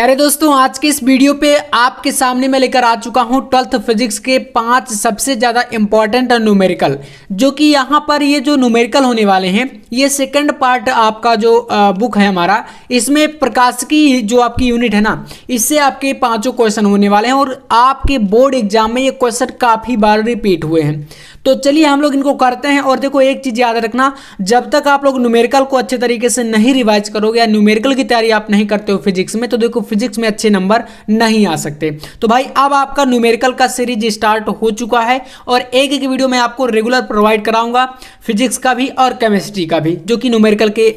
अरे दोस्तों, आज के इस वीडियो पे आपके सामने मैं लेकर आ चुका हूँ 12th फिजिक्स के 5 सबसे ज़्यादा इंपॉर्टेंट न्यूमेरिकल, जो कि यहाँ पर ये जो न्यूमेरिकल होने वाले हैं ये सेकंड पार्ट आपका जो बुक है हमारा, इसमें प्रकाशिकी जो आपकी यूनिट है ना, इससे आपके 5 क्वेश्चन होने वाले हैं और आपके बोर्ड एग्जाम में ये क्वेश्चन काफ़ी बार रिपीट हुए हैं। तो चलिए हम लोग इनको करते हैं। और देखो एक चीज़ याद रखना, जब तक आप लोग न्यूमेरिकल को अच्छे तरीके से नहीं रिवाइज करोगे या न्यूमेरिकल की तैयारी आप नहीं करते हो फिजिक्स में, तो देखो फिजिक्स में अच्छे नंबर नहीं आ सकते। तो भाई अब आपका न्यूमेरिकल का सीरीज स्टार्ट हो चुका है और एक एक वीडियो मैं आपको रेगुलर प्रोवाइड कराऊंगा, फिजिक्स का भी और केमिस्ट्री का भी, जो कि न्यूमेरिकल के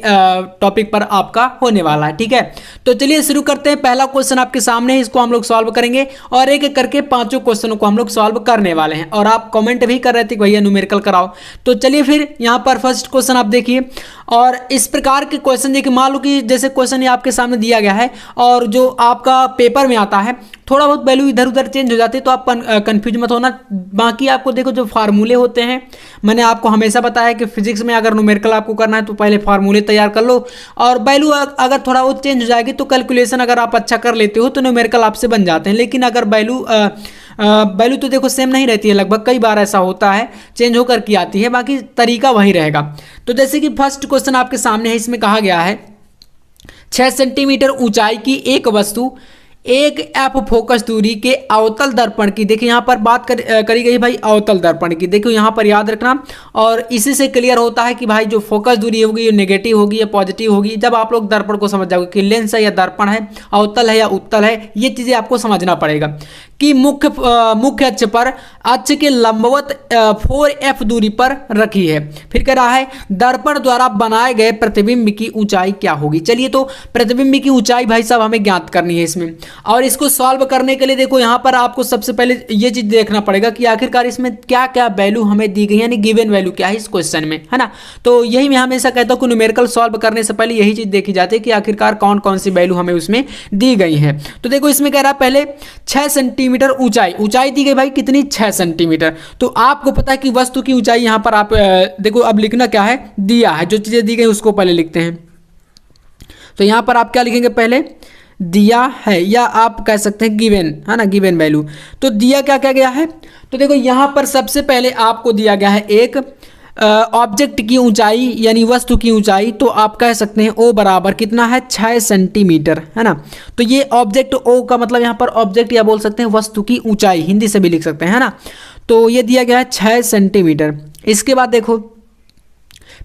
टॉपिक पर आपका होने वाला है। ठीक है, तो चलिए शुरू करते हैं। पहला क्वेश्चन आपके सामने है, इसको हम लोग सॉल्व करेंगे और एक एक करके 5 क्वेश्चनों को हम लोग सॉल्व करने वाले हैं। और आप कमेंट भी कर रहे थे भैया न्यूमेरिकल कराओ, तो चलिए फिर यहाँ पर फर्स्ट क्वेश्चन आप देखिए। और इस प्रकार के क्वेश्चन देखिए, मान लो कि जैसे क्वेश्चन ये आपके सामने दिया गया है और जो आपका पेपर में आता है थोड़ा बहुत वैल्यू इधर उधर चेंज हो जाती है, तो आप कंफ्यूज मत होना। बाकी आपको देखो जो फार्मूले होते हैं, मैंने आपको हमेशा बताया कि फिजिक्स में अगर न्यूमेरिकल आपको करना है तो पहले फार्मूले तैयार कर लो, और वैल्यू अगर थोड़ा बहुत चेंज हो जाएगी तो कैलकुलेशन अगर आप अच्छा कर लेते हो तो न्यूमेरिकल आपसे बन जाते हैं। लेकिन अगर वैल्यू तो देखो सेम नहीं रहती है, लगभग कई बार ऐसा होता है चेंज होकर की आती है, बाकी तरीका वही रहेगा। तो जैसे कि फर्स्ट क्वेश्चन आपके सामने है, इसमें कहा गया है 6 सेंटीमीटर ऊंचाई की एक वस्तु एक एफ फोकस दूरी के अवतल दर्पण की, देखिए यहाँ पर बात करी गई भाई अवतल दर्पण की। देखिए यहाँ पर याद रखना, और इसी से क्लियर होता है कि भाई जो फोकस दूरी होगी ये नेगेटिव होगी या पॉजिटिव होगी, जब आप लोग दर्पण को समझ जाओगे कि लेंस है या दर्पण है, अवतल है या उत्तल है, ये चीज़ें आपको समझना पड़ेगा। कि मुख्य अक्ष पर अक्ष के लंबवत 4f दूरी पर रखी है। फिर कह रहा है दर्पण द्वारा बनाए गए प्रतिबिंब की ऊंचाई क्या होगी। चलिए, तो प्रतिबिंब की ऊंचाई भाई साहब हमें ज्ञात करनी है इसमें, और इसको सॉल्व करने के लिए देखो यहाँ पर आपको सबसे पहले ये चीज देखना पड़ेगा कि आखिरकार इसमें क्या क्या वैल्यू हमें दी गई, यानी गिवन वैल्यू क्या है इस क्वेश्चन में, है ना। तो यही मैं हमेशा कहता हूँ कि न्यूमेरिकल सॉल्व करने से पहले यही चीज देखी जाती है कि आखिरकार कौन कौन सी वैल्यू हमें उसमें दी गई है। तो देखो इसमें कह रहा है पहले 6 सेंटीमीटर ऊंचाई दी गई भाई कितनी, 6 सेंटीमीटर। तो आपको पता है कि वस्तु की ऊंचाई यहाँ पर आप देखो, अब लिखना क्या है, दिया है, जो चीजें दी गई उसको पहले लिखते हैं। तो यहाँ पर आप क्या लिखेंगे, पहले दिया है, या आप कह सकते हैं गिवन, है ना, गिवन वैल्यू। तो दिया क्या क्या गया है, तो देखो यहाँ पर सबसे पहले आपको दिया गया है एक ऑब्जेक्ट की ऊंचाई, यानी वस्तु की ऊंचाई, तो आप कह सकते हैं ओ बराबर कितना है, 6 सेंटीमीटर, है ना। तो ये ऑब्जेक्ट ओ का मतलब यहाँ पर ऑब्जेक्ट, या बोल सकते हैं वस्तु की ऊंचाई, हिंदी से भी लिख सकते हैं, है ना। तो ये दिया गया है 6 सेंटीमीटर। इसके बाद देखो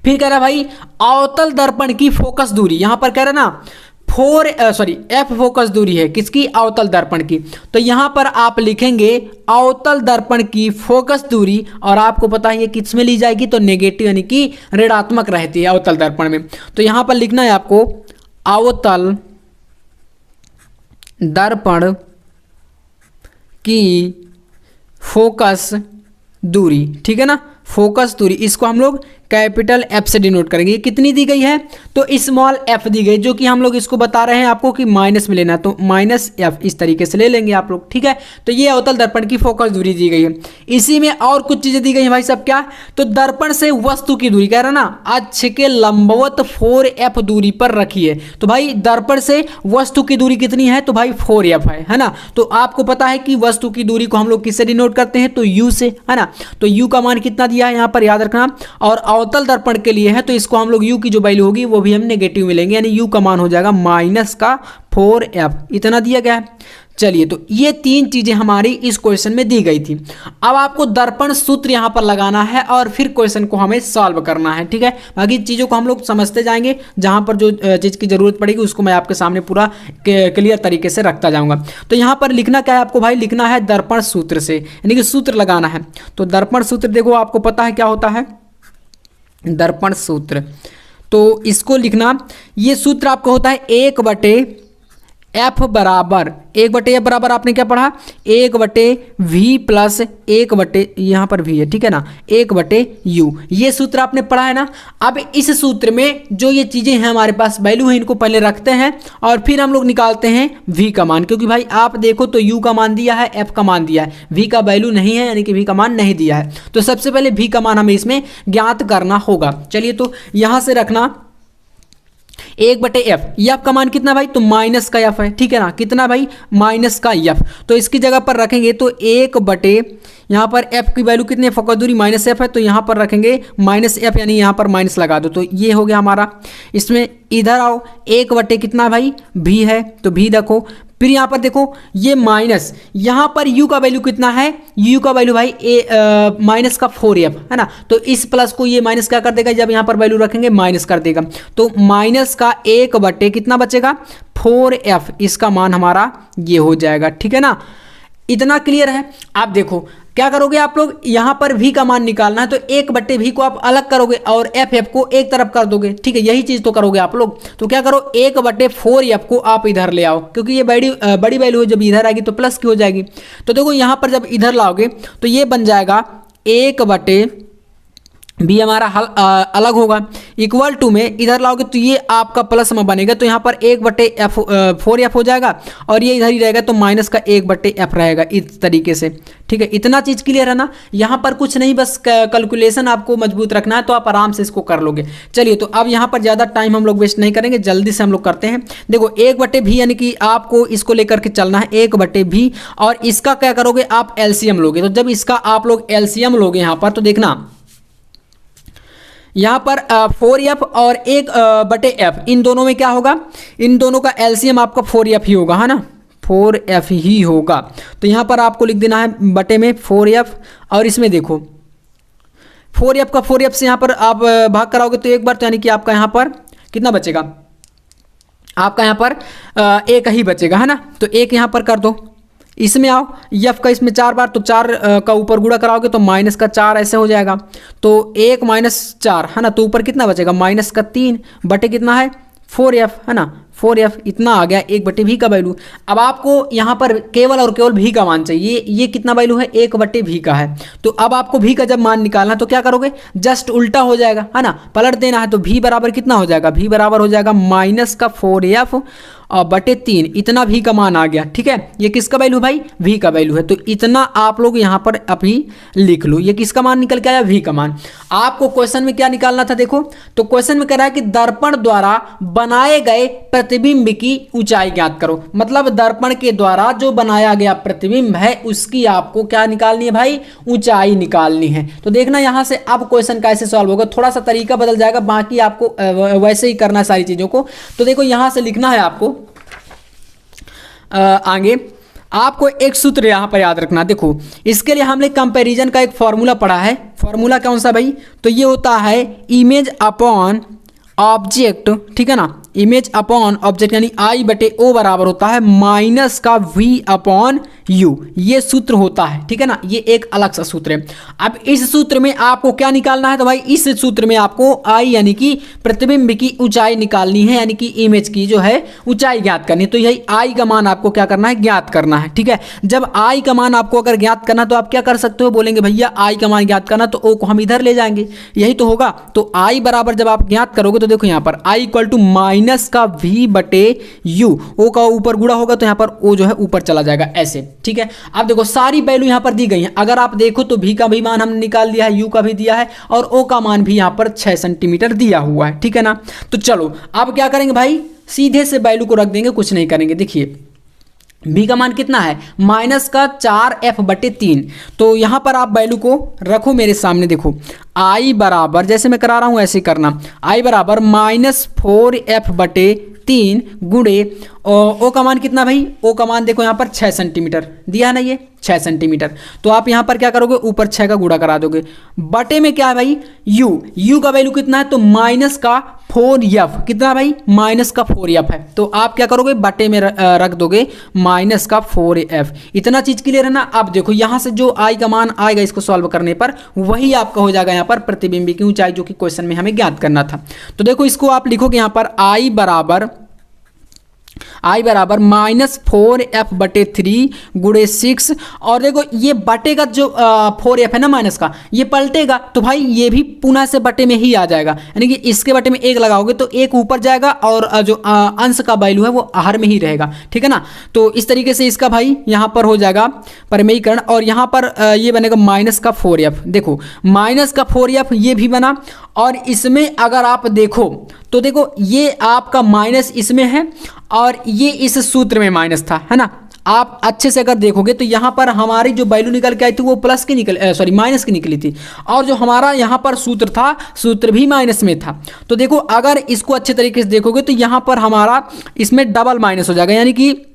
फिर कह रहा है भाई अवतल दर्पण की फोकस दूरी, यहाँ पर कह रहा है ना एफ फोकस दूरी है किसकी, अवतल दर्पण की। तो यहां पर आप लिखेंगे अवतल दर्पण की फोकस दूरी, और आपको पता है ये किस में ली जाएगी, तो नेगेटिव यानी कि ऋणात्मक रहती है अवतल दर्पण में। तो यहां पर लिखना है आपको अवतल दर्पण की फोकस दूरी, ठीक है ना, फोकस दूरी, इसको हम लोग कैपिटल एफ से डिनोट करेंगे। कितनी दी गई है, तो स्मॉल एफ दी गई, जो कि हम लोग इसको बता रहे हैं आपको कि माइनस में लेना है, तो माइनस एफ इस तरीके से ले लेंगे आप लोग, ठीक है। तो ये अवतल दर्पण की फोकस दूरी दी गई है। इसी में और कुछ चीजें दी गई हैं भाई साहब, क्या, तो दर्पण से वस्तु की दूरी, कह रहा ना अक्ष के लंबवत 4f दूरी पर रखी है। तो भाई दर्पण से वस्तु की दूरी कितनी है, तो भाई 4f है ना। तो आपको पता है कि वस्तु की दूरी को हम लोग किससे डिनोट करते हैं, तो u से, है ना। तो u का मान कितना दिया है यहाँ पर याद रखना, और अवतल दर्पण के लिए है तो इसको हम लोग u की जो वैल्यू होगी वो भी हम नेगेटिव में लेंगे, यानी u का मान हो जाएगा -4f, इतना दिया गया है। चलिए, तो ये 3 चीजें हमारी इस क्वेश्चन में दी गई थी। अब आपको दर्पण सूत्र यहां पर लगाना है और फिर क्वेश्चन को हमें सॉल्व करना है, ठीक है। बाकी चीजों को हम लोग समझते जाएंगे, जहां पर जो चीज की जरूरत पड़ेगी उसको मैं आपके सामने पूरा क्लियर तरीके से रखता जाऊंगा। तो यहां पर लिखना क्या है आपको भाई, लिखना है दर्पण सूत्र से, यानी कि सूत्र लगाना है। तो दर्पण सूत्र देखो आपको पता है क्या होता है, दर्पण सूत्र, तो इसको लिखना, ये सूत्र आपका होता है 1/f बराबर, 1/f बराबर आपने क्या पढ़ा, 1/v प्लस 1/, यहाँ पर v है, ठीक है ना, 1/u, ये सूत्र आपने पढ़ा है ना। अब इस सूत्र में जो ये चीज़ें हैं हमारे पास वैल्यू है, इनको पहले रखते हैं और फिर हम लोग निकालते हैं v का मान, क्योंकि भाई आप देखो तो u का मान दिया है, f का मान दिया है, v का वैल्यू नहीं है, यानी कि v का मान नहीं दिया है। तो सबसे पहले v का मान हमें इसमें ज्ञात करना होगा। चलिए, तो यहाँ से रखना 1 बटे एफ, एफ का मान कितना भाई, तो माइनस का एफ है, ठीक है ना, कितना भाई, माइनस का एफ। तो इसकी जगह पर रखेंगे तो 1 बटे, यहाँ पर एफ की वैल्यू कितनी है, फोकस दूरी माइनस एफ है, तो यहाँ पर रखेंगे माइनस एफ, यानी यहाँ पर माइनस लगा दो, तो ये हो गया हमारा। इसमें इधर आओ, 1 बटे कितना भाई, भी है, तो भी रखो। फिर यहाँ पर देखो ये माइनस, यहाँ पर u का वैल्यू कितना है, u का वैल्यू भाई माइनस का 4f है ना, तो इस प्लस को ये माइनस क्या कर देगा, जब यहाँ पर वैल्यू रखेंगे माइनस कर देगा, तो माइनस का 1 बटे कितना बचेगा, 4f, इसका मान हमारा ये हो जाएगा, ठीक है ना। इतना क्लियर है। आप देखो क्या करोगे आप लोग, यहाँ पर v का मान निकालना है तो 1 बट्टे v को आप अलग करोगे और f को एक तरफ कर दोगे, ठीक है, यही चीज़ तो करोगे आप लोग। तो क्या करो, 1 बट्टे 4f को आप इधर ले आओ, क्योंकि ये बड़ी वैल्यू जब इधर आएगी तो प्लस की हो जाएगी। तो देखो यहाँ पर जब इधर लाओगे तो ये बन जाएगा 1 बट्टे बी हमारा अलग होगा, इक्वल टू में इधर लाओगे तो ये आपका प्लस में बनेगा, तो यहाँ पर 1 बटे एफ 4f हो जाएगा और ये इधर ही रहेगा तो माइनस का 1 बटे एफ रहेगा, इस तरीके से, ठीक है। इतना चीज़ क्लियर है ना, यहाँ पर कुछ नहीं, बस कैलकुलेशन आपको मजबूत रखना है तो आप आराम से इसको कर लोगे। चलिए, तो अब यहाँ पर ज़्यादा टाइम हम लोग वेस्ट नहीं करेंगे, जल्दी से हम लोग करते हैं। देखो 1 बटे भी, यानी कि आपको इसको लेकर के चलना है 1 बटे भी, और इसका क्या करोगे आप, एलसीएम लोगे। तो जब इसका आप लोग एलसीएम लोगे यहाँ पर, तो देखना यहाँ पर 4f और 1 बटे एफ, इन दोनों में क्या होगा, इन दोनों का एलसीएम आपका 4f ही होगा, है ना, 4f ही होगा। तो यहाँ पर आपको लिख देना है बटे में 4f, और इसमें देखो 4f का 4f से यहाँ पर आप भाग कराओगे तो एक बार, तो यानी कि आपका यहाँ पर कितना बचेगा, आपका यहाँ पर 1 ही बचेगा, है ना। तो 1 यहाँ पर कर दो, इसमें आओ, यफ का इसमें 4 बार, तो 4 का ऊपर गुणा कराओगे तो माइनस का 4 ऐसे हो जाएगा, तो 1 माइनस 4 है ना, तो ऊपर कितना बचेगा, माइनस का 3 बटे कितना है 4f, है ना, 4f, इतना आ गया 1 बटे भी का वैल्यू। अब आपको यहाँ पर केवल और केवल भी का मान चाहिए, ये कितना वैल्यू है, 1 बटे भी का है। तो अब आपको भी का जब मान निकालना तो क्या करोगे, जस्ट उल्टा हो जाएगा, है ना, पलट देना है, तो भी बराबर कितना हो जाएगा, भी बराबर हो जाएगा माइनस का 4f और बटे 3, इतना भी का मान आ गया, ठीक है। ये किसका वैल्यू भाई, भी का वैल्यू है, तो इतना आप लोग यहाँ पर अभी लिख लो, ये किसका मान निकल के आया, भी का मान। आपको क्वेश्चन में क्या निकालना था, देखो तो क्वेश्चन में कह रहा है कि दर्पण द्वारा बनाए गए प्रतिबिंब की ऊंचाई ज्ञात करो, मतलब दर्पण के द्वारा जो बनाया गया प्रतिबिंब है उसकी आपको क्या निकालनी है भाई, ऊंचाई निकालनी है। तो देखना यहाँ से अब क्वेश्चन कैसे सॉल्व होगा, थोड़ा सा तरीका बदल जाएगा, बाकी आपको वैसे ही करना है सारी चीजों को। तो देखो यहाँ से लिखना है आपको आगे, आपको एक सूत्र यहाँ पर याद रखना। देखो इसके लिए हमने कंपैरिजन का एक फॉर्मूला पढ़ा है, फॉर्मूला कौन सा भाई, तो ये होता है इमेज अपॉन ऑब्जेक्ट, ठीक है ना, इमेज अपॉन ऑब्जेक्ट, यानी आई बटे ओ बराबर होता है माइनस का वी अपॉन यू, ये सूत्र होता है, ठीक है ना, ये एक अलग सा सूत्र है। अब इस सूत्र में आपको क्या निकालना है, तो भाई इस सूत्र में आपको आई यानी कि प्रतिबिंब की ऊंचाई निकालनी है, यानी कि इमेज की जो है ऊंचाई ज्ञात करनी है। तो यही आई का मान आपको क्या करना है, ज्ञात करना है, ठीक है। जब आई का मान आपको अगर ज्ञात करना तो आप क्या कर सकते हो, बोलेंगे भैया आई का मान ज्ञात करना तो ओ को हम इधर ले जाएंगे, यही तो होगा। तो आई बराबर जब आप ज्ञात करोगे तो देखो यहाँ पर आई इक्वल टू माइनस का v बटे u, ओ का ऊपर गुणा होगा तो यहाँ पर o जो है ऊपर चला जाएगा ऐसे, ठीक है। अब देखो सारी वैल्यू यहाँ पर दी गई है, अगर आप देखो तो v का भी मान हमने निकाल दिया है, u का भी दिया है और o का मान भी यहाँ पर 6 सेंटीमीटर दिया हुआ है, ठीक है ना। तो चलो अब क्या करेंगे भाई, सीधे से वैल्यू को रख देंगे, कुछ नहीं करेंगे। देखिए b का मान कितना है, माइनस का 4f बटे 3, तो यहाँ पर आप वैल्यू को रखो मेरे सामने। देखो i बराबर, जैसे मैं करा रहा हूँ ऐसे करना, i बराबर माइनस 4f बटे 3 गुणे ओ का मान कितना भाई, ओ का मान देखो यहाँ पर 6 सेंटीमीटर दिया है ना, ये 6 सेंटीमीटर। तो आप यहाँ पर क्या करोगे, ऊपर 6 का गुणा करा दोगे, बटे में क्या है भाई u का वैल्यू कितना है, तो माइनस का 4f, कितना भाई, माइनस का 4f है, तो आप क्या करोगे बटे में रख दोगे माइनस का 4f। इतना चीज क्लियर है ना। अब देखो यहाँ से जो आई का मान आएगा इसको सॉल्व करने पर वही आपका हो जाएगा यहाँ पर प्रतिबिंब की ऊंचाई, जो कि क्वेश्चन में हमें ज्ञात करना था। तो देखो इसको आप लिखोगे यहाँ पर आई बराबर आई बराबर -4f/3 गुणे 6। और देखो ये बटे का जो 4f है ना माइनस का, ये पलटेगा तो भाई ये भी पुनः से बटे में ही आ जाएगा, यानी कि इसके बटे में 1 लगाओगे तो 1 ऊपर जाएगा और जो अंश का वैल्यू है वो हर में ही रहेगा, ठीक है ना। तो इस तरीके से इसका भाई यहाँ पर हो जाएगा परिमेयीकरण, और यहाँ पर ये बनेगा -4f। देखो -4f ये भी बना, और इसमें अगर आप देखो तो देखो ये आपका माइनस इसमें है और ये इस सूत्र में माइनस था, है ना। आप अच्छे से अगर देखोगे तो यहाँ पर हमारी जो वैल्यू निकल के आई थी वो प्लस की माइनस की निकली थी, और जो हमारा यहाँ पर सूत्र था सूत्र भी माइनस में था। तो देखो अगर इसको अच्छे तरीके से देखोगे तो यहाँ पर हमारा इसमें डबल माइनस हो जाएगा, यानी कि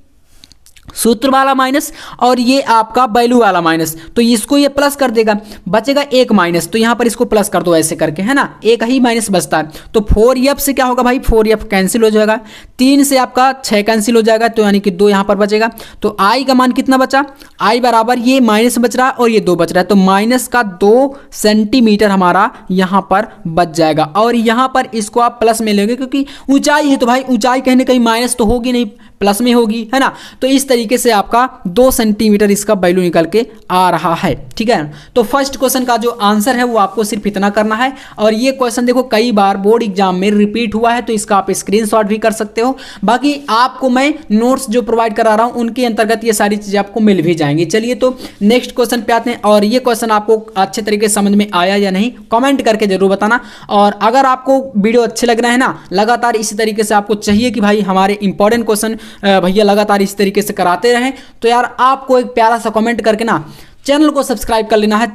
सूत्र वाला माइनस और ये आपका वैल्यू वाला माइनस, तो इसको ये प्लस कर देगा, बचेगा 1 माइनस, तो यहाँ पर इसको प्लस कर दो ऐसे करके, है ना, 1 ही माइनस बचता है। तो 4f से क्या होगा भाई, 4f कैंसिल हो जाएगा, 3 से आपका 6 कैंसिल हो जाएगा, तो यानी कि 2 यहाँ पर बचेगा। तो i का मान कितना बचा, i बराबर ये माइनस बच रहा है और ये 2 बच रहा है, तो -2 सेंटीमीटर हमारा यहाँ पर बच जाएगा। और यहाँ पर इसको आप प्लस में लेंगे क्योंकि ऊंचाई है, तो भाई ऊंचाई कहीं ना कहीं माइनस तो होगी नहीं, प्लस में होगी, है ना। तो इस तरीके से आपका 2 सेंटीमीटर इसका वैल्यू निकल के आ रहा है, ठीक है। तो फर्स्ट क्वेश्चन का जो आंसर है वो आपको सिर्फ इतना करना है, और ये क्वेश्चन देखो कई बार बोर्ड एग्जाम में रिपीट हुआ है, तो इसका आप स्क्रीनशॉट भी कर सकते हो। बाकी आपको मैं नोट्स जो प्रोवाइड करा रहा हूँ उनके अंतर्गत ये सारी चीजें आपको मिल भी जाएंगी। चलिए तो नेक्स्ट क्वेश्चन पे आते हैं, और ये क्वेश्चन आपको अच्छे तरीके से समझ में आया या नहीं कमेंट करके जरूर बताना। और अगर आपको वीडियो अच्छे लग रहे हैं ना, लगातार इसी तरीके से आपको चाहिए कि भाई हमारे इंपॉर्टेंट क्वेश्चन भैया लगातार इस तरीके से कराते रहें, तो यार आपको एक प्यारा सा कमेंट करके ना चैनल को सब्सक्राइब कर लेना है,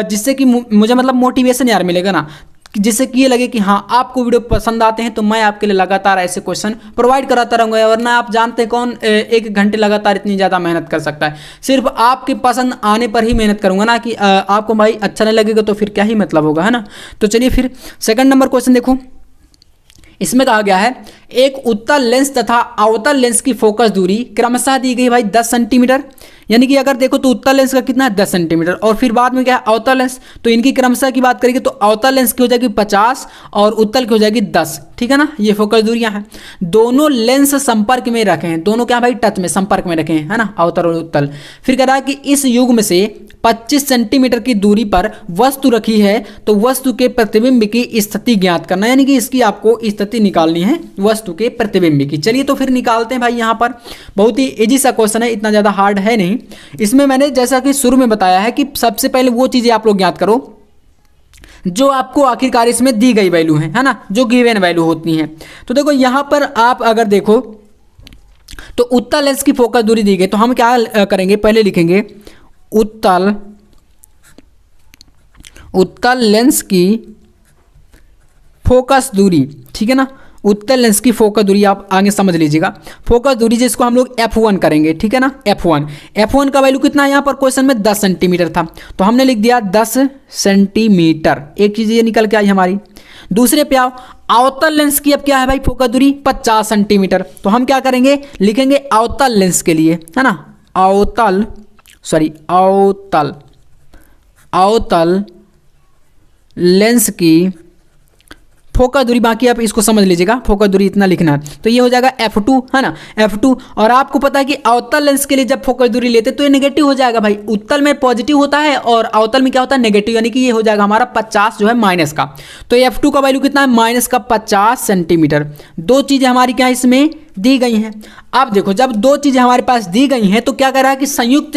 जिससे कि मुझे मतलब मोटिवेशन यार मिलेगा ना, जिससे कि ये लगे कि हाँ आपको वीडियो पसंद आते हैं, तो मैं आपके लिए लगातार ऐसे क्वेश्चन प्रोवाइड कराता रहूँगा। वरना आप जानते हैं कौन 1 घंटे लगातार इतनी ज़्यादा मेहनत कर सकता है। सिर्फ आपकी पसंद आने पर ही मेहनत करूँगा ना, कि आपको भाई अच्छा नहीं लगेगा तो फिर क्या ही मतलब होगा, है ना। तो चलिए फिर सेकंड नंबर क्वेश्चन देखो, इसमें कहा गया है एक उत्तल लेंस तथा अवतल लेंस की फोकस दूरी क्रमशः दी गई भाई 10 सेंटीमीटर, यानी कि अगर देखो तो उत्तल लेंस का कितना है 10 सेंटीमीटर, और फिर बाद में क्या है अवतल लेंस, तो इनकी क्रमशः की बात करेंगे तो अवतल लेंस की हो जाएगी 50 और उत्तल की हो जाएगी 10, ठीक है ना। ये फोकस दूरियां हैं, दोनों लेंस संपर्क में रखे हैं, दोनों क्या भाई टच में संपर्क में रखे हैं, है ना, अवतल और उत्तल। फिर कह रहा है कि इस युग्म से 25 सेंटीमीटर की दूरी पर वस्तु रखी है, तो वस्तु के प्रतिबिंब की स्थिति ज्ञात करना, यानी कि इसकी आपको स्थिति निकालनी है वस्तु के प्रतिबिंब की। चलिए तो फिर निकालते हैं भाई। यहाँ पर बहुत ही इजी सा क्वेश्चन है, इतना ज़्यादा हार्ड है नहीं। इसमें मैंने जैसा कि शुरू में बताया है कि सबसे पहले वो चीज़ें आप लोग ज्ञात करो जो आपको आखिरकार इसमें दी गई वैल्यू है ना, जो गिवन वैल्यू होती हैं। तो देखो यहाँ पर आप अगर देखो तो उत्तल लेंस की फोकस दूरी दी गई, तो हम क्या करेंगे, पहले लिखेंगे उत्तल लेंस की फोकस दूरी, ठीक है ना। उत्तल लेंस की फोकस दूरी आप आगे समझ लीजिएगा, फोकस दूरी जिसको हम लोग F1 करेंगे, ठीक है ना। F1 का वैल्यू कितना है, यहाँ पर क्वेश्चन में 10 सेंटीमीटर था, तो हमने लिख दिया 10 सेंटीमीटर। एक चीज़ ये निकल के आई हमारी। दूसरे पे आओ, अवतल लेंस की अब क्या है भाई फोकस दूरी 50 सेंटीमीटर, तो हम क्या करेंगे, लिखेंगे अवतल लेंस के लिए, है ना, अवतल लेंस की फोकस दूरी, बाकी आप इसको समझ लीजिएगा, फोकस दूरी इतना लिखना है, तो ये हो जाएगा F2, है ना, F2। और आपको पता है कि अवतल लेंस के लिए जब फोकस दूरी लेते तो ये नेगेटिव हो जाएगा भाई, उत्तल में पॉजिटिव होता है और अवतल में क्या होता है नेगेटिव, यानी कि ये हो जाएगा हमारा 50 जो है माइनस का। तो F2 का वैल्यू कितना है, माइनस का 50 सेंटीमीटर। दो चीज़ें हमारी क्या इसमें दी गई हैं। अब देखो जब दो चीज़ें हमारे पास दी गई हैं तो क्या कह रहा है कि संयुक्त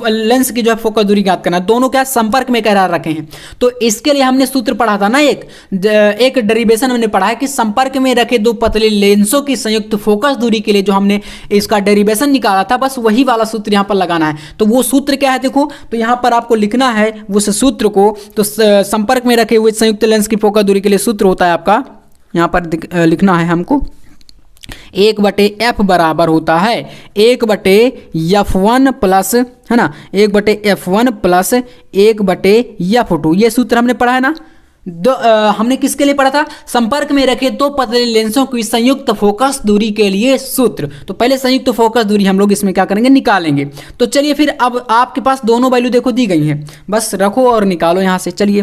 लेंस की जो है फोकस दूरी ज्ञात करना, दोनों क्या संपर्क में कह रखे हैं। तो इसके लिए हमने सूत्र पढ़ा था ना, एक डेरिवेशन हमने पढ़ा है कि संपर्क में रखे दो पतले लेंसों की संयुक्त फोकस दूरी के लिए जो हमने इसका डेरिवेशन निकाला था, बस वही वाला सूत्र यहाँ पर लगाना है। तो वो सूत्र क्या है देखो, तो यहाँ पर आपको लिखना है उस सूत्र को। तो संपर्क में रखे हुए संयुक्त लेंस की फोकस दूरी के लिए सूत्र होता है आपका, यहाँ पर लिखना है हमको, 1/f बराबर होता है 1/f1 प्लस, है ना, 1/f1 प्लस 1/f2। ये सूत्र हमने पढ़ा है ना। हमने किसके लिए पढ़ा था, संपर्क में रखे दो पतले लेंसों की संयुक्त फोकस दूरी के लिए सूत्र। तो पहले संयुक्त फोकस दूरी हम लोग इसमें क्या करेंगे, निकालेंगे। तो चलिए फिर अब आपके पास दोनों वैल्यू देखो दी गई हैं, बस रखो और निकालो यहाँ से। चलिए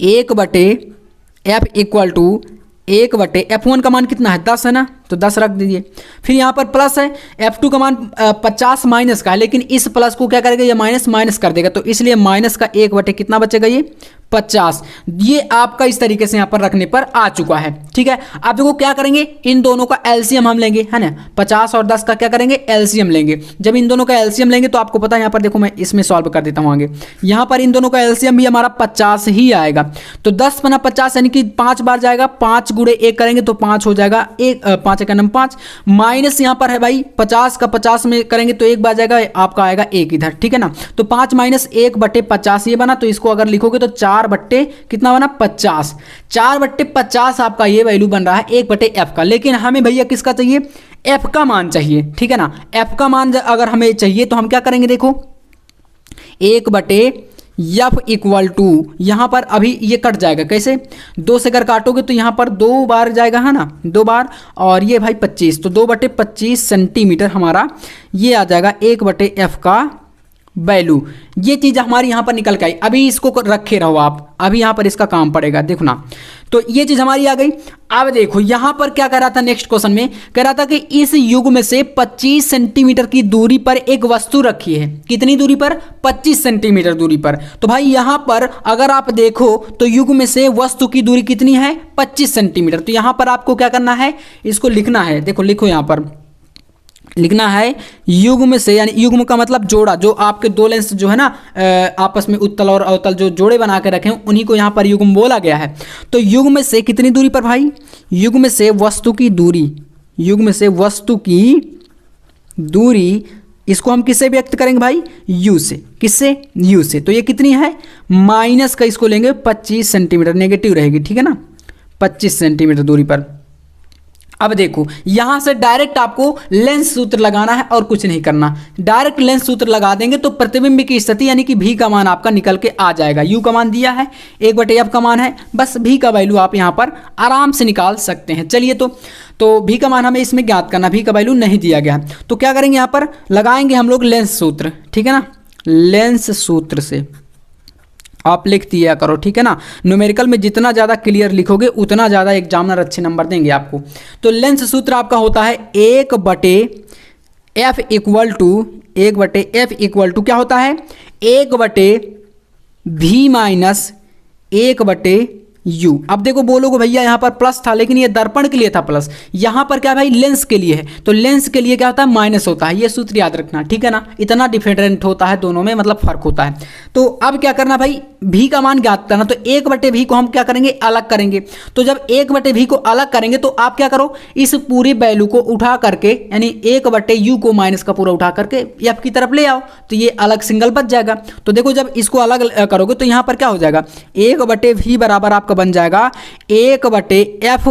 1/f इक्वल टू 1/F1 का मान कितना है 10 है ना, तो 10 रख दीजिए। फिर यहाँ पर प्लस है, F2 का मान 50 माइनस का है, लेकिन इस प्लस को क्या करेगा ये माइनस कर देगा, तो इसलिए माइनस का 1/, कितना बचेगा ये 50। ये आपका इस तरीके से यहाँ पर रखने पर आ चुका है। ठीक है, आप देखो क्या करेंगे, इन दोनों का एलसीएम हम लेंगे, है ना, 50 और 10 का क्या करेंगे एलसीएम लेंगे। जब इन दोनों का एलसीएम लेंगे तो आपको पता है यहाँ पर देखो मैं इसमें सॉल्व कर देता हूँ आगे, यहाँ पर इन दोनों का एलसीएम भी हमारा 50 ही आएगा। तो 10 बना 50 यानी कि 5 बार जाएगा, 5 गुणे 1 करेंगे तो 5 हो जाएगा, 5 का नंबर 5 माइनस यहाँ पर है भाई 50 का 50 में करेंगे तो 1 बार जाएगा, आपका आएगा 1 इधर। ठीक है ना, तो 5 माइनस 1/50 ये बना, तो इसको अगर लिखोगे तो 4 बट्टे कितना बना 50, 4/50 आपका ये वैल्यू बन रहा है 1/F का। लेकिन हमें भैया किसका चाहिए, F का मान चाहिए। ठीक है ना, F का मान अगर हमें चाहिए तो हम क्या करेंगे, देखो 1/F इक्वल टू यहाँ पर अभी ये कट जाएगा, कैसे 2 से अगर काटोगे तो यहाँ पर 2 बार जाएगा, है ना 2 बार, और ये भाई 25, तो 2/25 सेंटीमीटर हमारा ये आ जाएगा 1/F का वैल्यू। ये चीज़ हमारी यहाँ पर निकल के आई। अभी इसको रखे रहो आप, अभी यहाँ पर इसका काम पड़ेगा, देखो ना। तो ये चीज़ हमारी आ गई। अब देखो यहाँ पर क्या कह रहा था, नेक्स्ट क्वेश्चन में कह रहा था कि इस युग में से 25 सेंटीमीटर की दूरी पर एक वस्तु रखी है। कितनी दूरी पर, 25 सेंटीमीटर दूरी पर। तो भाई यहाँ पर अगर आप देखो तो युग में से वस्तु की दूरी कितनी है 25 सेंटीमीटर। तो यहाँ पर आपको क्या करना है, इसको लिखना है, देखो लिखो यहाँ पर लिखना है युग्म से, यानी युग्म का मतलब जोड़ा, जो आपके दो लेंस जो है ना आपस में उत्तल और अवतल जो जोड़े बना के रखे हैं उन्हीं को यहाँ पर युग्म बोला गया है। तो युग्म से कितनी दूरी पर भाई, युग्म से वस्तु की दूरी, युग्म से वस्तु की दूरी, इसको हम किससे व्यक्त करेंगे भाई, u से। किससे, u से। तो ये कितनी है, माइनस का इसको लेंगे 25 सेंटीमीटर, नेगेटिव रहेगी। ठीक है ना, 25 सेंटीमीटर दूरी पर। अब देखो यहां से डायरेक्ट आपको लेंस सूत्र लगाना है और कुछ नहीं करना। डायरेक्ट लेंस सूत्र लगा देंगे तो प्रतिबिंब की स्थिति यानी कि v का मान आपका निकल के आ जाएगा। u का मान दिया है, 1/F का मान है, बस v का वैल्यू आप यहां पर आराम से निकाल सकते हैं। चलिए तो v का मान हमें इसमें ज्ञात करना, v का वैल्यू नहीं दिया गया। तो क्या करेंगे, यहां पर लगाएंगे हम लोग लेंस सूत्र। ठीक है ना, लेंस सूत्र से आप लिख दिया करो। ठीक है ना, न्यूमेरिकल में जितना ज़्यादा क्लियर लिखोगे उतना ज़्यादा एग्जामिनर अच्छे नंबर देंगे आपको। तो लेंस सूत्र आपका होता है 1/F इक्वल टू क्या होता है, 1/V माइनस 1/U। अब देखो बोलोगे भैया यहाँ पर प्लस था, लेकिन ये दर्पण के लिए था प्लस, यहाँ पर क्या भाई लेंस के लिए है, तो लेंस के लिए क्या होता है माइनस होता है। ये सूत्र याद रखना। ठीक है ना, इतना डिफरेंट होता है दोनों में, मतलब फर्क होता है। तो अब क्या करना भाई, v का मान ज्ञात करना। तो 1/V को हम क्या करेंगे, अलग करेंगे। तो जब 1/V को अलग करेंगे तो आप क्या करो, इस पूरी वैल्यू को उठा करके, यानी 1/U को माइनस का पूरा उठा करके F की तरफ ले आओ, तो ये अलग सिंगल बच जाएगा। तो देखो जब इसको अलग करोगे तो यहाँ पर क्या हो जाएगा, 1/V बराबर आपका बन जाएगा 1/F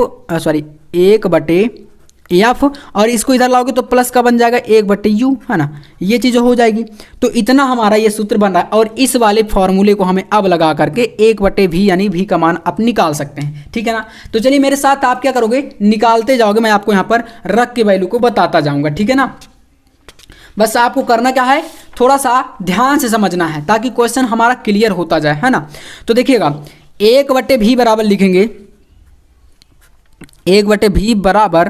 और इसको इधर लाओगे तो प्लस का बन जाएगा 1/U, है ना, ये चीज़ हो जाएगी। तो इतना हमारा ये सूत्र बन रहा है और इस वाले फॉर्मूले को हमें अब लगा करके 1/V यानी V का मान आप निकाल सकते हैं। ठीक है ना, तो चलिए मेरे साथ आप क्या करोगे, निकालते जाओगे, मैं आपको यहाँ पर रख के वैल्यू को बताता जाऊँगा। ठीक है ना, बस आपको करना क्या है, थोड़ा सा ध्यान से समझना है ताकि क्वेश्चन हमारा क्लियर होता जाए, है ना। तो देखिएगा 1/V बराबर लिखेंगे, 1/V बराबर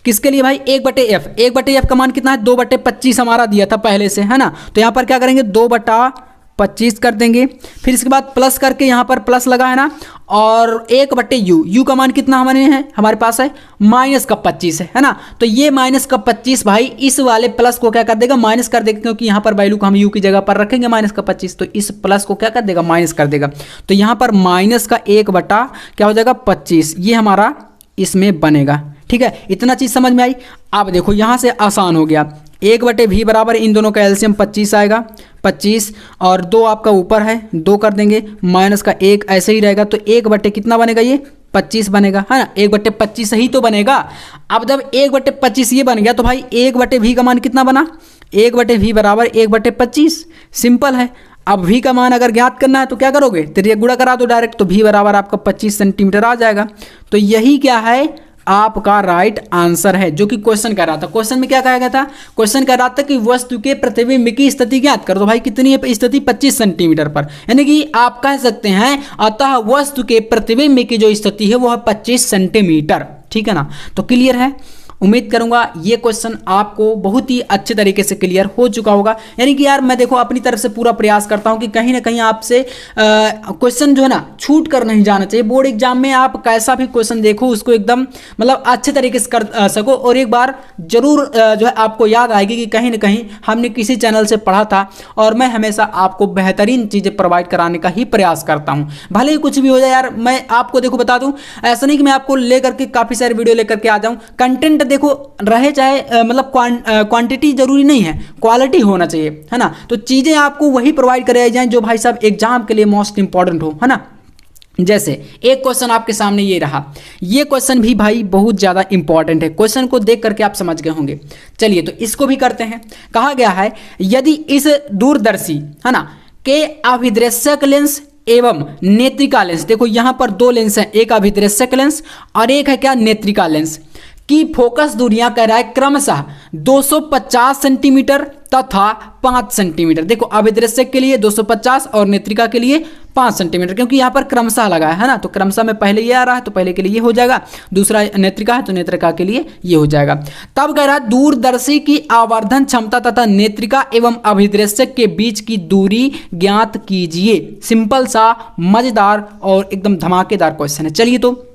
किसके लिए भाई, 1/F। 1/F का मान कितना है, 2/25 हमारा दिया था पहले से, है ना। तो यहाँ पर क्या करेंगे 2/25 कर देंगे, फिर इसके बाद प्लस करके यहाँ पर प्लस लगा है ना, और 1/U का मान कितना हमारे पास है माइनस का 25 है ना। तो ये माइनस का 25 भाई इस वाले प्लस को क्या कर देगा, माइनस कर देगा, क्योंकि यहाँ पर वैल्यू को हम U की जगह पर रखेंगे माइनस का 25, तो इस प्लस को क्या कर देगा, माइनस कर देगा। तो यहाँ पर माइनस का 1/ क्या हो जाएगा 25, ये हमारा इसमें बनेगा। ठीक है, इतना चीज़ समझ में आई। अब देखो यहाँ से आसान हो गया, 1/V बराबर इन दोनों का एलसीएम 25 आएगा, 25 और 2 आपका ऊपर है, 2 कर देंगे, माइनस का 1 ऐसे ही रहेगा, तो 1/ कितना बनेगा, ये 25 बनेगा, है ना, 1/25 ही तो बनेगा। अब जब 1/25 ये बन गया तो भाई 1/V का मान कितना बना, 1/V बराबर 1/25, सिंपल है। अब V का मान अगर ज्ञात करना है तो क्या करोगे, तो ये गुणा करा दो डायरेक्ट, तो V बराबर आपका 25 सेंटीमीटर आ जाएगा। तो यही क्या है, आपका राइट आंसर है, जो कि क्वेश्चन कर रहा था। क्वेश्चन में क्या कहा गया था? क्वेश्चन कर रहा था कि वस्तु के प्रतिबिंब की स्थिति ज्ञात करो। तो भाई कितनी है स्थिति? 25 सेंटीमीटर पर, यानी कि आप कह सकते हैं अतः वस्तु के प्रतिबिंब की जो स्थिति है वो है 25 सेंटीमीटर। ठीक है ना? तो क्लियर है। उम्मीद करूंगा ये क्वेश्चन आपको बहुत ही अच्छे तरीके से क्लियर हो चुका होगा। यानी कि यार मैं देखो अपनी तरफ से पूरा प्रयास करता हूं कि कहीं ना कहीं आपसे क्वेश्चन जो है ना छूट कर नहीं जाना चाहिए। बोर्ड एग्जाम में आप कैसा भी क्वेश्चन देखो उसको एकदम मतलब अच्छे तरीके से कर सको, और एक बार जरूर जो है आपको याद आएगी कि कहीं ना कहीं हमने किसी चैनल से पढ़ा था, और मैं हमेशा आपको बेहतरीन चीज़ें प्रोवाइड कराने का ही प्रयास करता हूँ। भले ही कुछ भी हो जाए यार, मैं आपको देखो बता दूँ, ऐसा नहीं कि मैं आपको लेकर के काफ़ी सारे वीडियो लेकर के आ जाऊँ। कंटेंट देखो रहे चाहे मतलब क्वांटिटी जरूरी नहीं है, क्वालिटी होना चाहिए, है ना? तो चीज़ें आपको वही प्रोवाइड कराई जाएं जो भाई साहब एग्जाम के लिए मोस्ट इंपॉर्टेंट हो, है ना? जैसे एक क्वेश्चन आपके सामने ये रहा, ये क्वेश्चन भी भाई बहुत ज़्यादा इंपॉर्टेंट है। क्वेश्चन को देख करके आप समझ गए होंगे। चलिए तो इसको भी करते हैं। कहा गया है यदि इस दूरदर्शी, है ना, के अभिदृश्यक लेंस एवं नेत्रिका लेंस, देखो यहाँ पर दो लेंस हैं, एक अभिदृश्यक लेंस और एक है क्या नेत्रिका लेंस, की फोकस दूरियां कह रहा है क्रमशः 250 सेंटीमीटर तथा 5 सेंटीमीटर। देखो अभिदृश्यक के लिए 250 और नेत्रिका के लिए 5 सेंटीमीटर, क्योंकि यहाँ पर क्रमशः लगा है ना, तो क्रमशः में पहले ये आ रहा है तो पहले के लिए ये हो जाएगा, दूसरा नेत्रिका है तो नेत्रिका के लिए ये हो जाएगा। तब कह रहा है दूरदर्शी की आवर्धन क्षमता तथा नेत्रिका एवं अभिदृश्यक के बीच की दूरी ज्ञात कीजिए। सिंपल सा मजेदार और एकदम धमाकेदार क्वेश्चन है। चलिए तो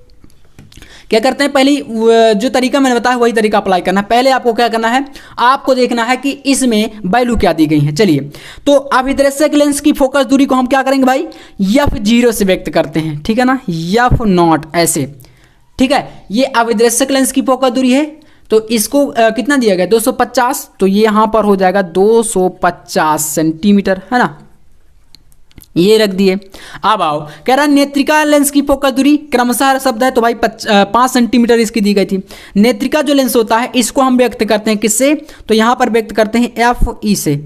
क्या करते हैं, पहले जो तरीका मैंने बताया वही तरीका अप्लाई करना है। पहले आपको क्या करना है, आपको देखना है कि इसमें वैल्यू क्या दी गई है। चलिए तो अभिदृश्यक लेंस की फोकस दूरी को हम क्या करेंगे भाई, F0 से व्यक्त करते हैं, ठीक है ना, F0 ऐसे, ठीक है। ये अभिदृश्यक लेंस की फोकस दूरी है, तो इसको कितना दिया गया 250, तो ये यहाँ पर हो जाएगा 250 सेंटीमीटर, है ना, ये रख दिए। अब आओ, कह रहा है नेत्रिका लेंस की फोकस दूरी क्रमशः शब्द है तो भाई 5 सेंटीमीटर इसकी दी गई थी। नेत्रिका जो लेंस होता है इसको हम व्यक्त करते हैं किससे, तो यहाँ पर व्यक्त करते हैं FE से।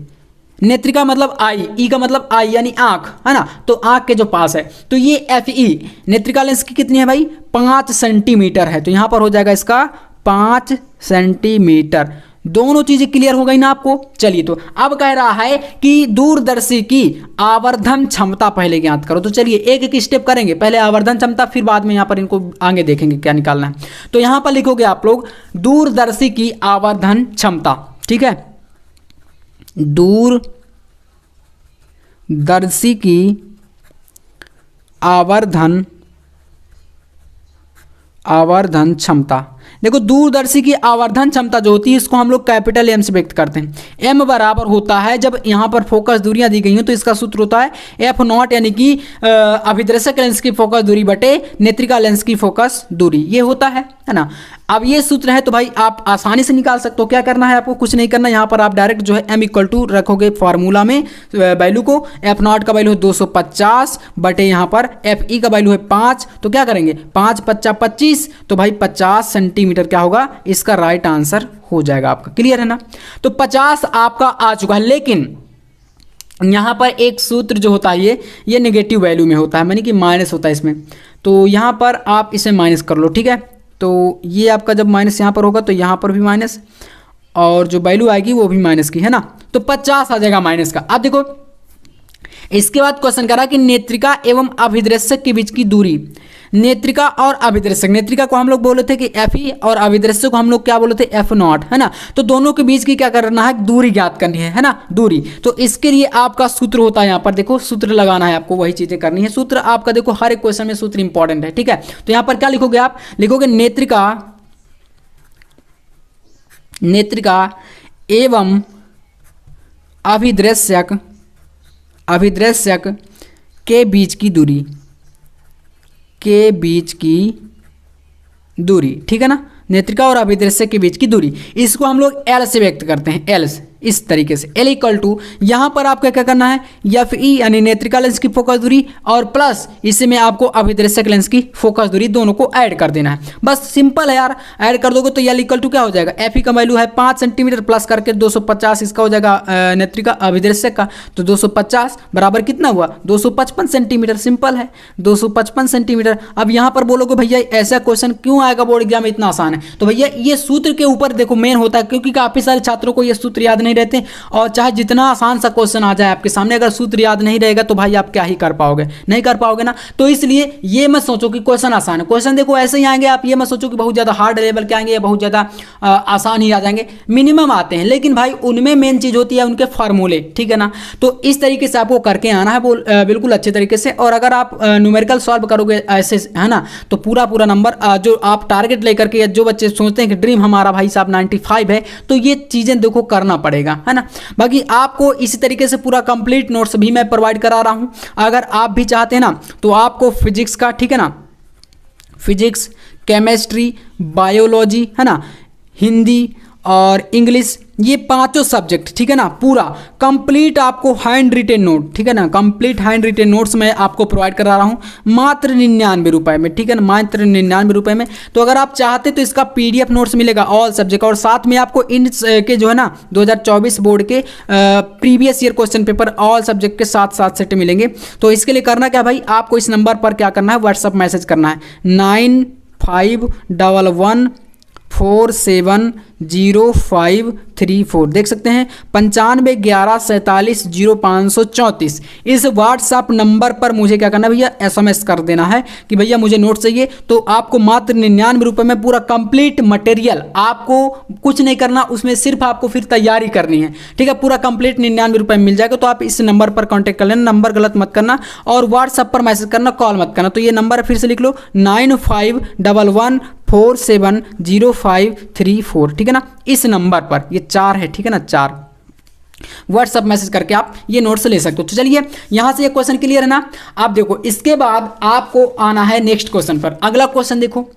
नेत्रिका मतलब आई, ई का मतलब आई यानी आंख, है ना, तो आंख के जो पास है, तो ये FE नेत्रिका लेंस की कितनी है भाई 5 सेंटीमीटर है, तो यहाँ पर हो जाएगा इसका 5 सेंटीमीटर। दोनों चीजें क्लियर हो गई ना आपको। चलिए तो अब कह रहा है कि दूरदर्शी की आवर्धन क्षमता पहले ज्ञात करो। तो चलिए एक एक स्टेप करेंगे, पहले आवर्धन क्षमता फिर बाद में यहाँ पर इनको आगे देखेंगे क्या निकालना है। तो यहाँ पर लिखोगे आप लोग दूरदर्शी की आवर्धन क्षमता, ठीक है, दूरदर्शी की आवर्धन क्षमता। देखो दूरदर्शी की आवर्धन क्षमता जो होती है इसको हम लोग कैपिटल M से व्यक्त करते हैं। M बराबर होता है, जब यहाँ पर फोकस दूरियां दी गई हैं तो इसका सूत्र होता है F0 यानी कि अभिदृश्यक लेंस की फोकस दूरी बटे नेत्रिका लेंस की फोकस दूरी, ये होता है ना। अब ये सूत्र है तो भाई आप आसानी से निकाल सकते हो। क्या करना है आपको, कुछ नहीं करना, यहाँ पर आप डायरेक्ट जो है M = रखोगे फार्मूला में वैल्यू को। F0 का वैल्यू है 250 बटे यहाँ पर FE का वैल्यू है 5, तो क्या करेंगे 5 × 5 = 25, तो भाई 50 सेंटीमीटर क्या होगा, इसका राइट आंसर हो जाएगा आपका। क्लियर है ना। तो 50 आपका आ चुका है, लेकिन यहाँ पर एक सूत्र जो होता है ये नेगेटिव वैल्यू में होता है, यानी कि माइनस होता है इसमें, तो यहाँ पर आप इसे माइनस कर लो, ठीक है। तो ये आपका जब माइनस यहाँ पर होगा तो यहाँ पर भी माइनस, और जो वैल्यू आएगी वो भी माइनस की, है ना, तो 50 आ जाएगा माइनस का। अब देखो इसके बाद क्वेश्चन करा कि नेत्रिका एवं अभिदृश्यक के बीच की दूरी, नेत्रिका और अभिदृश्यक, नेत्रिका को हम लोग बोले थे कि FE और अभिदृश्यक को हम लोग क्या बोले थे F0, है ना, तो दोनों के बीच की क्या करना है, दूरी ज्ञात करनी है ना, दूरी। तो इसके लिए आपका सूत्र होता है, यहाँ पर देखो सूत्र लगाना है आपको, वही चीजें करनी है। सूत्र आपका देखो हर एक क्वेश्चन में सूत्र इंपॉर्टेंट है, ठीक है। तो यहाँ पर क्या लिखोगे आप, लिखोगे नेत्रिका एवं अभिदृश्यक के बीच की दूरी, ठीक है ना, नेत्रिका और अभिदृश्यक के बीच की दूरी, इसको हम लोग L से व्यक्त करते हैं, L से, इस तरीके से L इक्वल टू यहाँ पर आपका क्या करना है एफ ई यानी नेत्रिका लेंस की फोकस दूरी और प्लस इसमें आपको अभिदर्शक लेंस की फोकस दूरी दोनों को ऐड कर देना है। बस सिंपल है यार, ऐड कर दोगे तो L इक्वल टू क्या हो जाएगा, एफ ई का वैल्यू है 5 सेंटीमीटर प्लस करके 250 इसका हो जाएगा नेत्रिका अभिदर्शक का, तो 250 बराबर कितना हुआ 255 सेंटीमीटर। सिंपल है 255 सेंटीमीटर। अब यहाँ पर बोलोगे भैया ऐसा क्वेश्चन क्यों आएगा बोर्ड एग्जाम में, इतना आसान है, तो भैया ये सूत्र के ऊपर देखो मेन होता है, क्योंकि काफी सारे छात्रों को ये सूत्र याद नहीं रहते और चाहे जितना आसान सा क्वेश्चन आ जाए आपके सामने, अगर सूत्र याद नहीं रहेगा तो भाई आप क्या ही कर पाओगे, नहीं कर पाओगे ना। तो इसलिए ये मत सोचो कि क्वेश्चन आसान है, क्वेश्चन देखो ऐसे ही आएंगे, आप ये मत सोचो कि बहुत ज्यादा हार्ड लेवल के आएंगे या बहुत ज्यादा आसान ही आ जाएंगे, मिनिमम आते हैं, लेकिन भाई उनमें मेन चीज होती है उनके फॉर्मूले, ठीक है ना। तो इस तरीके से आपको करके आना है बिल्कुल अच्छे तरीके से। और अगर आप न्यूमेरिकल सॉल्व करोगे ऐसे, है ना, तो पूरा नंबर जो आप टारगेट लेकर के, जो बच्चे सोचते हैं कि ड्रीम हमारा भाई साहब 95 है, तो ये चीजें देखो करना पड़ेगा, है ना। बाकी आपको इसी तरीके से पूरा कंप्लीट नोट्स भी मैं प्रोवाइड करा रहा हूं, अगर आप भी चाहते हैं ना तो आपको फिजिक्स का, ठीक है ना, फिजिक्स, केमिस्ट्री, बायोलॉजी, है ना, हिंदी और इंग्लिश, ये पांचों सब्जेक्ट, ठीक है ना, पूरा कंप्लीट आपको हैंड रिटेन नोट, ठीक है ना, कंप्लीट हैंड रिटेन नोट्स मैं आपको प्रोवाइड करा रहा हूं मात्र 99 रुपए में, ठीक है ना, मात्र 99 रुपए में। तो अगर आप चाहते तो इसका पीडीएफ नोट्स मिलेगा ऑल सब्जेक्ट, और साथ में आपको इन के जो है ना 2024 बोर्ड के previous year question paper all subject के साथ साथ सेट मिलेंगे। तो इसके लिए करना क्या भाई, आपको इस नंबर पर क्या करना है, व्हाट्सअप मैसेज करना है 9511470534, देख सकते हैं 9511470534, इस व्हाट्सअप नंबर पर मुझे क्या करना है भैया, एसएमएस कर देना है कि भैया मुझे नोट चाहिए। तो आपको मात्र 99 रुपये में पूरा कंप्लीट मटेरियल, आपको कुछ नहीं करना उसमें, सिर्फ आपको फिर तैयारी करनी है, ठीक है, पूरा कंप्लीट 99 रुपये में मिल जाएगा। तो आप इस नंबर पर कॉन्टैक्ट कर लेना, नंबर गलत मत करना और व्हाट्सअप पर मैसेज करना, कॉल मत करना। तो ये नंबर फिर से लिख लो 9511470534, ठीक है ना, इस नंबर पर, ये 4 है, ठीक है ना, 4 व्हाट्सअप मैसेज करके आप ये नोट्स ले सकते हो। तो चलिए यहां से ये क्वेश्चन क्लियर है ना। आप देखो इसके बाद आपको आना है नेक्स्ट क्वेश्चन पर। अगला क्वेश्चन देखो,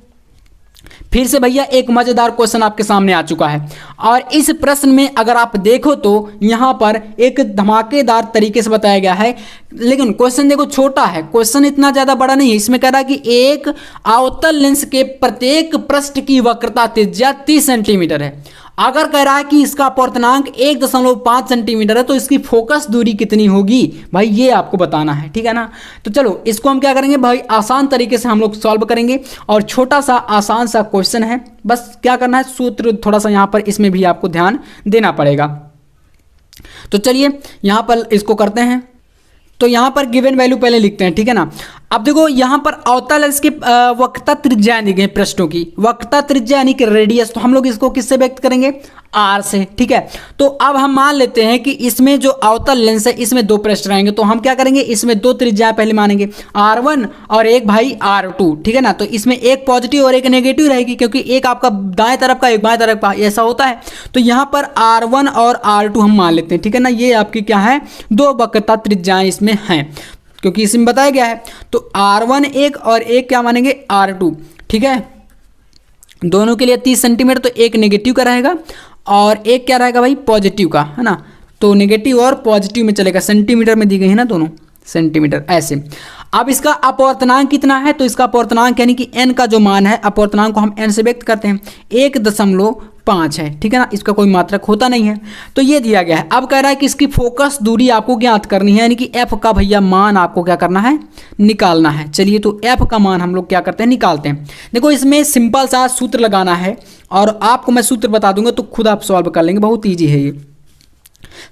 फिर से भैया एक मजेदार क्वेश्चन आपके सामने आ चुका है, और इस प्रश्न में अगर आप देखो तो यहां पर एक धमाकेदार तरीके से बताया गया है, लेकिन क्वेश्चन देखो छोटा है, क्वेश्चन इतना ज्यादा बड़ा नहीं है। इसमें कह रहा है कि एक अवतल लेंस के प्रत्येक पृष्ठ की वक्रता त्रिज्या 30 सेंटीमीटर है। अगर कह रहा है कि इसका अपवर्तनांक 1.5 सेंटीमीटर है, तो इसकी फोकस दूरी कितनी होगी भाई, ये आपको बताना है, ठीक है ना। तो चलो इसको हम क्या करेंगे भाई, आसान तरीके से हम लोग सॉल्व करेंगे, और छोटा सा आसान सा क्वेश्चन है, बस क्या करना है, सूत्र थोड़ा सा यहाँ पर इसमें भी आपको ध्यान देना पड़ेगा। तो चलिए यहाँ पर इसको करते हैं। तो यहाँ पर गिवन वैल्यू पहले लिखते हैं, ठीक है ना। अब देखो यहाँ पर अवतल लेंस की वक्रता त्रिज्या दी गई, पृष्ठों की वक्रता त्रिज्या यानी कि रेडियस, तो हम लोग इसको किससे व्यक्त करेंगे, आर से, ठीक है। तो अब हम मान लेते हैं कि इसमें जो अवतल लेंस है इसमें 2 पृष्ठ रहेंगे, तो हम क्या करेंगे, इसमें 2 त्रिज्याएं पहले मानेंगे, R1 और एक भाई R2, ठीक है ना। तो इसमें एक पॉजिटिव और एक नेगेटिव रहेगी, क्योंकि एक आपका दाएं तरफ का एक बाएं तरफ का, ऐसा होता है। तो यहाँ पर R1 और R2 हम मान लेते हैं, ठीक है ना। ये आपकी क्या है, 2 वक्रता त्रिज्याएं इसमें हैं, क्योंकि इसमें बताया गया है। तो R1 एक और एक क्या मानेंगे, R2, ठीक है। दोनों के लिए 30 सेंटीमीटर, तो एक नेगेटिव का रहेगा और एक क्या रहेगा भाई, पॉजिटिव का, है ना। तो नेगेटिव और पॉजिटिव में चलेगा, सेंटीमीटर में दी गई है ना दोनों, सेंटीमीटर ऐसे। अब इसका अपवर्तनांक कितना है, तो इसका अपवर्तनांक यानी कि n का जो मान है, अपवर्तनांक को हम n से व्यक्त करते हैं, 1.5 है, ठीक है ना। इसका कोई मात्रक होता नहीं है, तो ये दिया गया है। अब कह रहा है कि इसकी फोकस दूरी आपको ज्ञात करनी है, यानी कि f का भैया मान आपको क्या करना है, निकालना है। चलिए तो f का मान हम लोग क्या करते हैं, निकालते हैं। देखो इसमें सिंपल सा सूत्र लगाना है, और आपको मैं सूत्र बता दूंगा तो खुद आप सॉल्व कर लेंगे, बहुत ईजी है ये।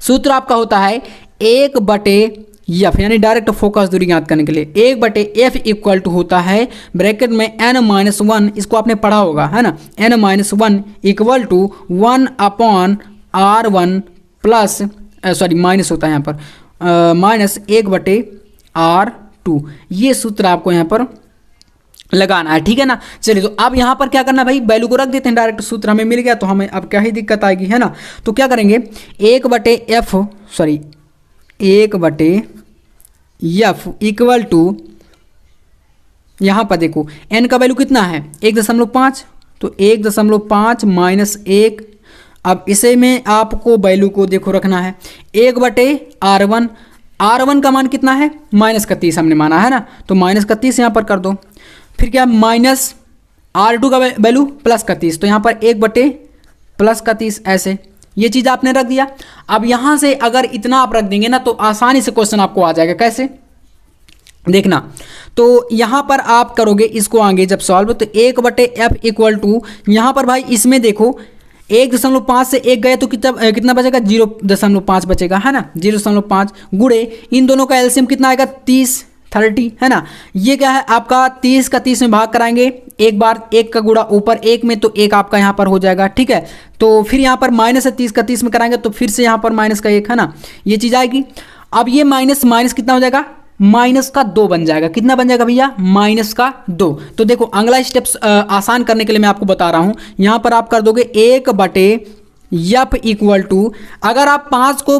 सूत्र आपका होता है 1/f, यानी डायरेक्ट फोकस दूरी ज्ञात करने के लिए 1/f इक्वल टू होता है ब्रैकेट में n-1, इसको आपने पढ़ा होगा, है ना, n-1 equal to 1/r1 plus, sorry minus होता है यहाँ पर, माइनस 1/r2। ये सूत्र आपको यहाँ पर लगाना है, ठीक है ना। चलिए तो अब यहाँ पर क्या करना है भाई, वैल्यू को रख देते हैं, डायरेक्ट सूत्र हमें मिल गया, तो हमें अब क्या ही दिक्कत आएगी, है ना। तो क्या करेंगे, 1/f इक्वल टू, यहाँ पर देखो n का वैल्यू कितना है, 1.5, तो 1.5 माइनस 1 अब इसे में आपको वैल्यू को देखो रखना है 1/R1। R1 का मान कितना है -31 हमने माना है ना, तो -31 यहाँ पर कर दो। फिर क्या माइनस R2 का वैल्यू +31, तो यहाँ पर 1/+31 ऐसे ये चीज़ आपने रख दिया। अब यहाँ से अगर इतना आप रख देंगे ना तो आसानी से क्वेश्चन आपको आ जाएगा। कैसे देखना, तो यहाँ पर आप करोगे इसको आगे जब सॉल्व, तो 1/f इक्वल टू यहाँ पर भाई इसमें देखो 1.5 से 1 गए तो कितना बचेगा 0.5 बचेगा है ना, 0.5 गुड़े इन दोनों का एलसीएम कितना आएगा 30 है ना। ये क्या है आपका 30 का 30 में भाग कराएंगे एक बार, 1 का गुड़ा ऊपर 1 में तो 1 आपका यहाँ पर हो जाएगा, ठीक है। तो फिर यहाँ पर माइनस 30 का 30 में कराएंगे तो फिर से यहाँ पर माइनस का 1 है ना, ये चीज़ आएगी। अब ये माइनस माइनस कितना हो जाएगा -2 बन जाएगा। कितना बन जाएगा भैया -2। तो देखो अगला स्टेप्स आसान करने के लिए मैं आपको बता रहा हूँ। यहाँ पर आप कर दोगे 1/f इक्वल टू, अगर आप 5 को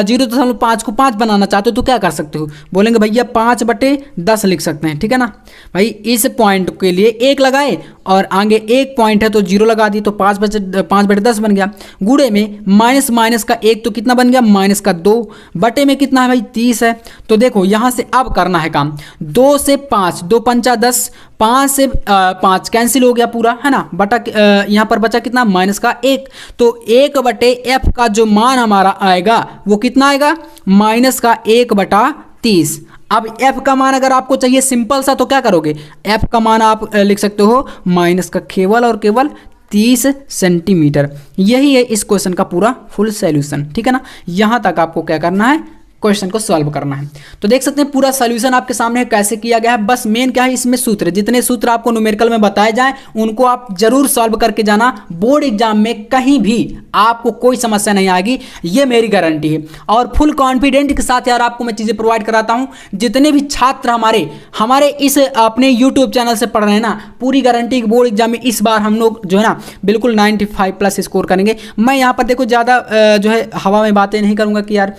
0.5 को 5 बनाना चाहते हो तो क्या कर सकते हो, बोलेंगे भैया 5/10 लिख सकते हैं, ठीक है ना भाई। इस पॉइंट के लिए 1 लगाए और आगे 1 पॉइंट है तो 0 लगा दी, तो 5/10 बन गया। गुड़े में माइनस माइनस का 1 तो कितना बन गया -2, बटे में कितना है भाई 30 है। तो देखो यहाँ से अब करना है काम, 2 से 5, 2 पंचा 10, 5 से 5 कैंसिल हो गया पूरा है ना, बटा यहाँ पर बचा कितना -1। तो 1/f का जो मान हमारा आएगा वो कितना आएगा -1/30। अब f का मान अगर आपको चाहिए सिंपल सा तो क्या करोगे, f का मान आप लिख सकते हो माइनस का केवल और केवल 30 सेंटीमीटर। यही है इस क्वेश्चन का पूरा फुल सॉल्यूशन, ठीक है ना। यहाँ तक आपको क्या करना है, क्वेश्चन को सॉल्व करना है। तो देख सकते हैं पूरा सॉल्यूशन आपके सामने कैसे किया गया है। बस मेन क्या है इसमें सूत्र, जितने सूत्र आपको न्यूमेरिकल में बताए जाएं उनको आप जरूर सॉल्व करके जाना। बोर्ड एग्जाम में कहीं भी आपको कोई समस्या नहीं आएगी, ये मेरी गारंटी है। और फुल कॉन्फिडेंट के साथ यार आपको मैं चीज़ें प्रोवाइड कराता हूँ। जितने भी छात्र हमारे इस अपने यूट्यूब चैनल से पढ़ रहे हैं ना, पूरी गारंटी बोर्ड एग्जाम में इस बार हम लोग जो है ना बिल्कुल 95+ स्कोर करेंगे। मैं यहाँ पर देखो ज़्यादा जो है हवा में बातें नहीं करूँगा कि यार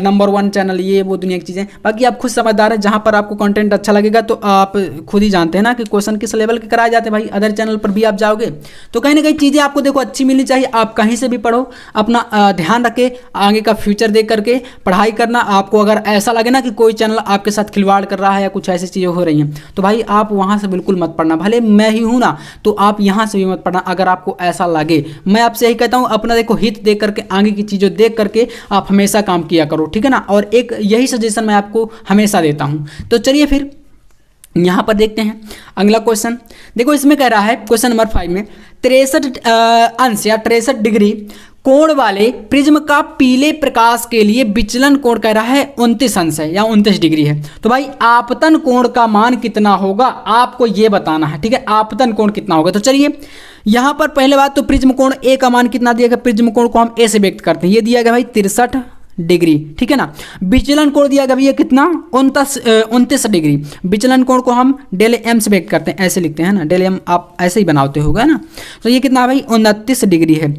नंबर 1 चैनल ये वो दुनिया की चीज़ें, बाकी आप खुद समझदार हैं। जहाँ पर आपको कंटेंट अच्छा लगेगा तो आप खुद ही जानते हैं ना कि क्वेश्चन किस लेवल के कराए जाते हैं भाई। अदर चैनल पर भी आप जाओगे तो कहीं ना कहीं चीज़ें आपको देखो अच्छी मिलनी चाहिए। आप कहीं से भी पढ़ो, अपना ध्यान रखे, आगे का फ्यूचर देख करके पढ़ाई करना। आपको अगर ऐसा लगे ना कि कोई चैनल आपके साथ खिलवाड़ कर रहा है या कुछ ऐसी चीज़ें हो रही हैं तो भाई आप वहाँ से बिल्कुल मत पढ़ना। भले मैं ही हूँ ना, तो आप यहाँ से भी मत पढ़ना अगर आपको ऐसा लगे। मैं आपसे यही कहता हूँ, अपना देखो हित देख करके, आगे की चीज़ों देख करके आप हमेशा काम किया करो, ठीक है ना। और एक यही सजेशन मैं आपको हमेशा देता हूं। तो चलिए फिर यहां पर देखते हैं अगला क्वेश्चन। देखो इसमें कह रहा है क्वेश्चन नंबर 5 में 63 अंश या 63 डिग्री कोण वाले प्रिज्म का पीले प्रकाश के लिए विचलन कोण कह रहा है 29 अंश है या 29 डिग्री है। तो भाई आपतन कोण का मान कितना होगा आपको ये बताना है, ठीक है। आपतन कोण कितना होगा, तो चलिए यहां पर पहले बात तो प्रिज्म कोण ए का मान कितना दिया गया, प्रिज्म कोण को हम ए से व्यक्त करते हैं, ये दिया गया भाई 63 डिग्री, ठीक है ना। विचलन कोण दिया गया भैया कितना 29 डिग्री। विचलन कोण को हम डेल एम से व्यक्त करते हैं, ऐसे लिखते हैं ना, डेल एम आप ऐसे ही बनाते होगा ना। तो ये कितना भाई 29 डिग्री है।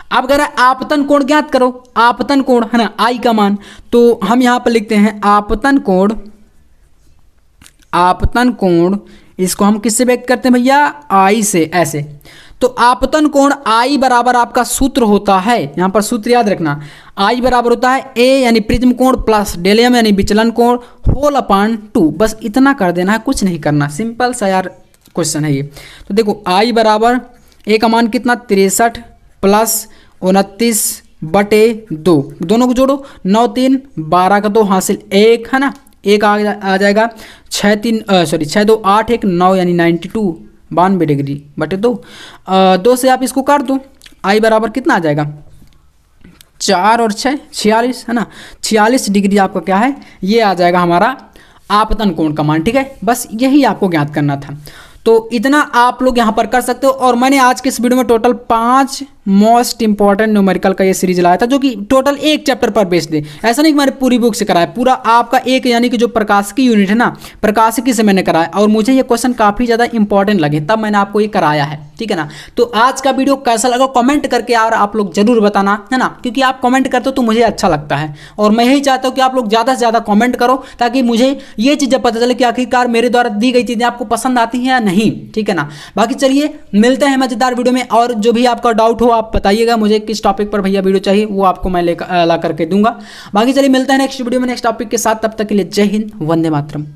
अब अगर आपतन कोण ज्ञात करो, आपतन कोण है ना आई का मान, तो हम यहाँ पर लिखते हैं आपतन कोण इसको हम किससे व्यक्त करते हैं भैया आई से, ऐसे। तो आपतन कोण आई बराबर आपका सूत्र होता है, यहाँ पर सूत्र याद रखना, आई बराबर होता है ए यानी प्रिज्म कोण प्लस डेल एम यानी विचलन कोण होल अपान 2। बस इतना कर देना है, कुछ नहीं करना, सिंपल सा यार क्वेश्चन है ये। तो देखो आई बराबर ए का मान कितना 63 प्लस 29/2, दोनों को जोड़ो 9 3 12 का 2 हासिल 1 है ना, 1 आ जाएगा 6 2 8 1 9 यानी 92 डिग्री बटे 2 से आप इसको काट दो। आई बराबर कितना आ जाएगा 4 और 6 46 है ना, 46 डिग्री आपका क्या है ये आ जाएगा हमारा आपतन कोण का मान, ठीक है। बस यही आपको ज्ञात करना था। तो इतना आप लोग यहाँ पर कर सकते हो। और मैंने आज के इस वीडियो में टोटल 5 मोस्ट इंपॉर्टेंट न्यूमेरिकल का ये सीरीज लाया था, जो कि टोटल एक चैप्टर पर बेस्ड है। ऐसा नहीं कि मैंने पूरी बुक से कराया, पूरा आपका एक यानी कि जो प्रकाशिकी यूनिट है ना, प्रकाशिकी से मैंने कराया। और मुझे ये क्वेश्चन काफ़ी ज़्यादा इंपॉर्टेंट लगे, तब मैंने आपको ये कराया है, ठीक है ना। तो आज का वीडियो कैसा लगा कमेंट करके यार आप लोग जरूर बताना, है ना, क्योंकि आप कमेंट करते हो तो मुझे अच्छा लगता है। और मैं यही चाहता हूँ कि आप लोग ज़्यादा से ज़्यादा कमेंट करो, ताकि मुझे ये चीज़ें पता चले कि आखिरकार मेरे द्वारा दी गई चीज़ें आपको पसंद आती हैं या नहीं, ठीक है ना। बाकी चलिए मिलते हैं मजेदार वीडियो में, और जो भी आपका डाउट हो आप बताइएगा मुझे किस टॉपिक पर भैया वीडियो चाहिए, वो आपको मैं ला करके दूंगा। बाकी चलिए मिलता है नेक्स्ट वीडियो में नेक्स्ट टॉपिक के साथ, तब तक के लिए जय हिंद, वंदे मातरम।